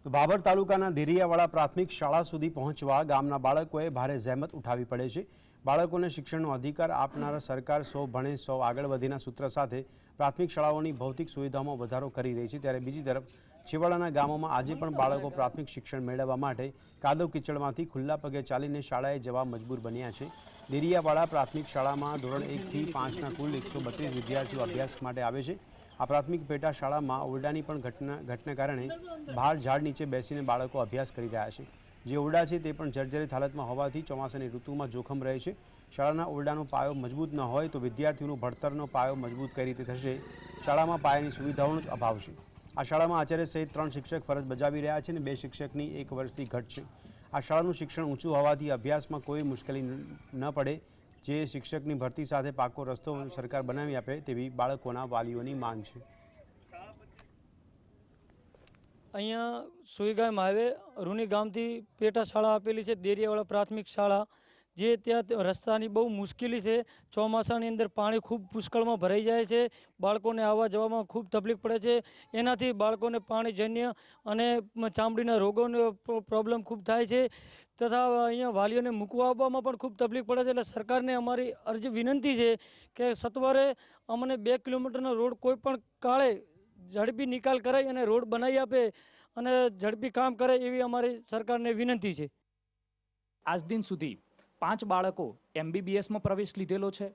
તો બાબર તાલુકાના દેરિયાવાડા પ્રાથમિક શાળા સુધી પહોંચવા ગામના બાળકોએ ભારે જહેમત ઉઠાવવી પડે છે। બાળકોને શિક્ષણનો અધિકાર આપનાર સરકાર સૌ ભણે સૌ આગળ વધીના સૂત્ર સાથે પ્રાથમિક શાળાઓની ભૌતિક સુવિધાઓમાં વધારો કરી રહી છે। ત્યારે બીજી તરફ છેવાડાના ગામોમાં આજે પણ બાળકો પ્રાથમિક શિક્ષણ મેળવવા માટે કાદવ કીચડમાંથી ખુલ્લા પગે ચાલીને શાળાએ જવા મજબૂર બન્યા છે। દેરિયાવાડા પ્રાથમિક શાળામાં ધોરણ 1 થી 5ના કુલ 132 વિદ્યાર્થીઓ અભ્યાસ માટે આવે છે। આ પ્રાથમિક પેટા શાળામાં ઓરડાની પણ ઘટના કારણે બહાર ઝાડ નીચે બેસીને બાળકો અભ્યાસ કરી રહ્યા છે। જે ઓરડા છે તે પણ જર્જરિત હાલતમાં હોવાથી ચોમાસાની ઋતુમાં જોખમ રહે છે। શાળાના ઓરડાનો પાયો મજબૂત ન હોય તો વિદ્યાર્થીઓનો ભણતરનો પાયો મજબૂત કઈ રીતે થશે? શાળામાં પાયાની સુવિધાઓનો જ અભાવ છે। આ શાળામાં આચાર્ય સહિત 3 શિક્ષક ફરજ બજાવી રહ્યા છે અને 2 શિક્ષકની 1 વર્ષથી ઘટ છે। આ શાળાનું શિક્ષણ ઊંચું હોવાથી અભ્યાસમાં કોઈ મુશ્કેલી ન પડે, જે શિક્ષકની ભરતી સાથે પાકો રસ્તો સરકાર બનાવી આપે તેવી બાળકોના વાલીઓની માંગ છે। અહીંયા સુઈગામ હાઈવે રૂની ગામથી પેટા શાળા આપેલી છે, દેરિયાવાડા પ્રાથમિક શાળા, જે ત્યાં રસ્તાની બહુ મુશ્કેલી છે। ચોમાસાની અંદર પાણી ખૂબ પુષ્કળમાં ભરાઈ જાય છે, બાળકોને આવવા જવામાં ખૂબ તકલીફ પડે છે। એનાથી બાળકોને પાણીજન્ય અને ચામડીના રોગોનો પ્રોબ્લેમ ખૂબ થાય છે તથા અહીંયા વાલીઓને મૂકવા આવવામાં પણ ખૂબ તકલીફ પડે છે। એટલે સરકારને અમારી અરજી વિનંતી છે કે સત્વરે અમને 2 કિલોમીટરનો રોડ કોઈ પણ કાળે ઝડપી નિકાલ કરાવી અને રોડ બનાવી આપે અને ઝડપી કામ કરે એવી અમારી સરકારને વિનંતી છે। આજ દિન સુધી 5 બાળકો MBBSમાં પ્રવેશ લીધેલો છે।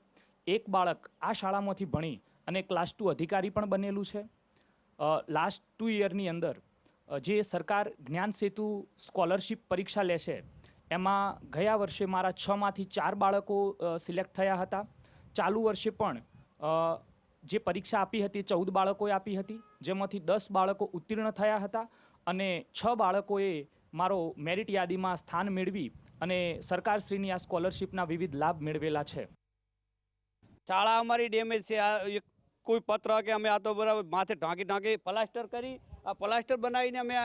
1 બાળક આ શાળામાંથી ભણી અને ક્લાસ 2 અધિકારી પણ બનેલું છે। લાસ્ટ 2 યરની અંદર જે સરકાર જ્ઞાન સેતુ સ્કોલરશિપ પરીક્ષા લે છે એમાં ગયા વર્ષે મારા 6માંથી 4 બાળકો સિલેક્ટ થયા હતા। ચાલુ વર્ષે પણ જે પરીક્ષા આપી હતી 14 બાળકોએ આપી હતી, જેમાંથી 10 બાળકો ઉત્તીર્ણ થયા હતા અને 6 બાળકોએ મારો મેરિટ યાદીમાં સ્થાન મેળવી અને સરકારશ્રીની આ સ્કોલરશિપના વિવિધ લાભ મેળવેલા છે। શાળા અમારી ડેમેજ છે। કોઈ પત્ર કે અમે આ તો બરાબર માથે ઢાંકી પ્લાસ્ટર કરી આ પ્લાસ્ટર બનાવીને અમે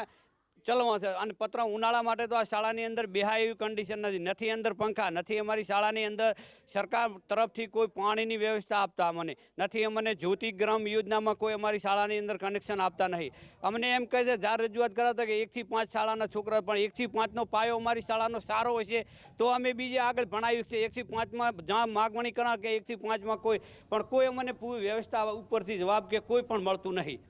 ચલવા છે અને પત્ર ઉનાળા માટે તો આ શાળાની અંદર બેહાય એવી કન્ડિશન નથી અંદર પંખા નથી। અમારી શાળાની અંદર સરકાર તરફથી કોઈ પાણીની વ્યવસ્થા આપતા અમને નથી। અમને જ્યોતિગ્રામ યોજનામાં કોઈ અમારી શાળાની અંદર કનેક્શન આપતા નહીં। અમને એમ કહે છે જાર રજૂઆત કરાતા કે 1 થી 5 શાળાના છોકરા, પણ 1 થી 5નો પાયો અમારી શાળાનો સારો હશે તો અમે બીજે આગળ ભણાવ્યું છે। 1 થી 5માં જ્યાં માગણી કરા કે 1 થી 5માં કોઈ અમને પૂરી વ્યવસ્થા ઉપરથી જવાબ કે કોઈ પણ મળતું નહીં।